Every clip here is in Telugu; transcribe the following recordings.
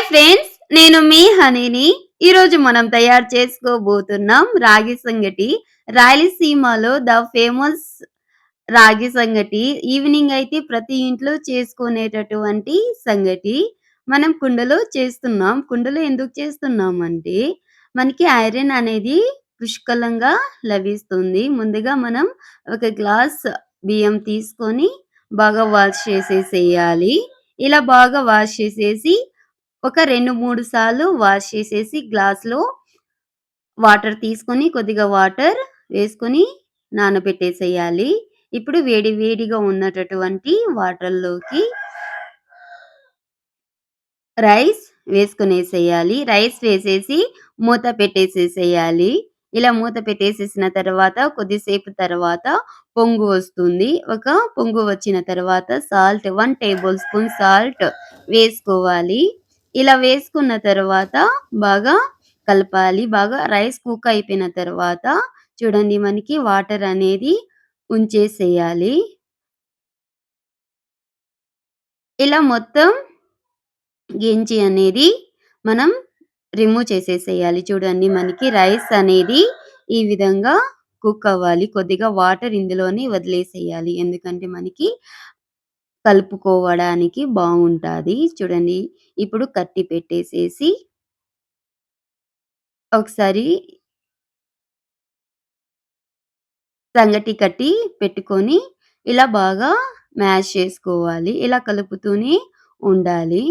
ఫ్రెండ్స్, నేను మీ హనీని. ఈరోజు మనం తయారు చేసుకోబోతున్నాం రాగి సంగటి. రాయలసీమలో ద ఫేమస్ రాగి సంగటి. ఈవినింగ్ అయితే ప్రతి ఇంట్లో చేసుకునేటటువంటి సంగటి. మనం కుండలో చేస్తున్నాం. కుండలో ఎందుకు చేస్తున్నామంటే, మనకి ఐరన్ అనేది పుష్కలంగా లభిస్తుంది. ముందుగా మనం ఒక గ్లాస్ బియ్యం తీసుకొని బాగా వాష్ చేసేసేయాలి. ఇలా బాగా వాష్ చేసేసి ఒక 2, 3 సార్లు వాష్ చేసేసి గ్లాస్‌లో వాటర్ తీసుకొని కొద్దిగా వాటర్ వేసుకొని నానబెట్టేసేయాలి. ఇప్పుడు వేడి వేడిగా ఉన్నటటువంటి వాటర్‌లోకి రైస్ వేసుకొనేసేయాలి. రైస్ వేసేసి మూత పెట్టేసేసేయాలి. ఇలా మూత పెట్టేసేసిన తర్వాత కొద్దిసేపు తర్వాత పొంగు వస్తుంది. ఒక పొంగు వచ్చిన తర్వాత సాల్ట్ 1 టేబుల్ స్పూన్ సాల్ట్ వేసుకోవాలి. ఇలా వేసుకున్న తర్వాత బాగా కలపాలి. బాగా రైస్ కుక్ అయిపోయిన తర్వాత చూడండి మనకి వాటర్ అనేది ఉంచేసేయాలి. ఇలా మొత్తం గెంజి అనేది మనం రిమూవ్ చేసేసేయాలి. చూడండి మనకి రైస్ అనేది ఈ విధంగా కుక్ అవ్వాలి. కొద్దిగా వాటర్ ఇందులోనే వదిలేసేయాలి. ఎందుకంటే మనకి కలుపుకోవడానికి బావుంటాది. చూడండి ఇప్పుడు కత్తి పెట్టేసేసి ఒకసారి సంగటి కట్టి పెట్టుకొని ఇలా బాగా మ్యాష్ చేసుకోవాలి. ఇలా కలుపుతూనే ఉండాలి.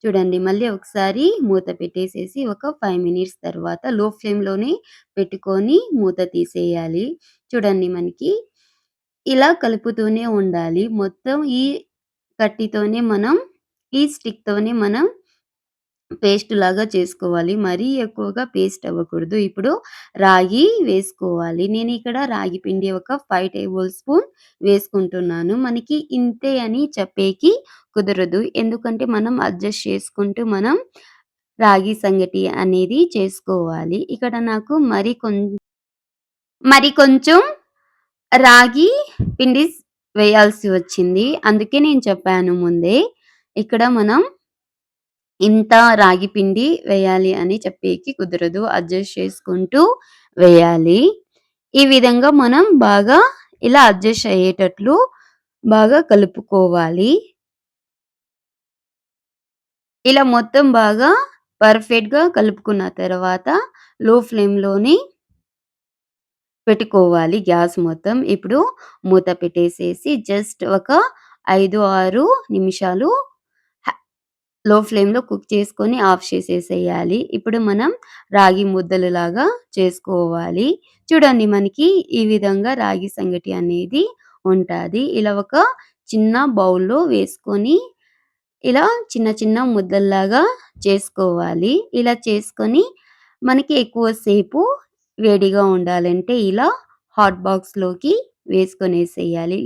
చూడండి మళ్ళీ ఒకసారి మూత పెట్టేసేసి ఒక 5 మినిట్స్ తర్వాత లో ఫ్లేమ్‌లోనే పెట్టుకొని మూత తీసేయాలి. చూడండి మనకి ఇలా కలుపుతూనే ఉండాలి. మొత్తం ఈ కట్టితోనే మనం ఈ స్టిక్‌తోనే మనం పేస్ట్ లాగా చేసుకోవాలి. మరీ ఎక్కువగా పేస్ట్ అవ్వకూడదు. ఇప్పుడు రాగి వేసుకోవాలి. నేనిక్కడ రాగి పిండి ఒక 5 టేబుల్ స్పూన్ వేసుకుంటున్నాను. మనకి ఇంతే అని చెప్పేకి కుదరదు. ఎందుకంటే మనం అడ్జస్ట్ చేసుకుంటూ మనం రాగి సంగటి అనేది చేసుకోవాలి. ఇక్కడ నాకు మరి కొంచెం రాగి పిండి వేయాల్సి వచ్చింది. అందుకే నేను చెప్పాను ముందే. ఇక్కడ మనం ఇంత రాగి పిండి వేయాలి అని చెప్పేకి కుదరదు. అడ్జస్ట్ చేసుకుంటూ వేయాలి. ఈ విధంగా మనం బాగా ఇలా అడ్జస్ట్ అయ్యేటట్లు బాగా కలుపుకోవాలి. ఇలా మొత్తం బాగా పర్ఫెక్ట్‌గా కలుపుకున్న తర్వాత లో ఫ్లేమ్‌లోని పెట్టుకోవాలి గ్యాస్ మొత్తం. ఇప్పుడు మూత పెట్టేసేసి జస్ట్ ఒక 5, 6 నిమిషాలు హ లో ఫ్లేమ్‌లో కుక్ చేసుకొని ఆఫ్ చేసేసేయాలి. ఇప్పుడు మనం రాగి ముద్దలులాగా చేసుకోవాలి. చూడండి మనకి ఈ విధంగా రాగి సంగటి అనేది ఉంటాది. ఇలా ఒక చిన్న బౌల్‌లో వేసుకొని ఇలా చిన్న చిన్న ముద్దల్లాగా చేసుకోవాలి. ఇలా చేసుకొని మనకి ఎక్కువ సేపు వేడిగా ఉండాలంటే ఇలా హాట్ బాక్స్‌లోకి వేసుకొనేసేయాలి.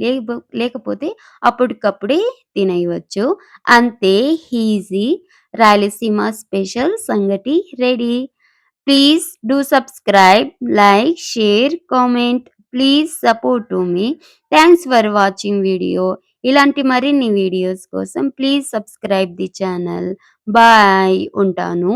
లేకపోతే అప్పటికప్పుడే తినేయవచ్చు. అంతే ఈజీ రాయలసీమ స్పెషల్ సంగటి ready. Please do subscribe, like, share, comment. Please support to me. Thanks for watching video. ఇలాంటి మరిన్ని వీడియోస్ కోసం please subscribe the channel. Bye. ఉంటాను.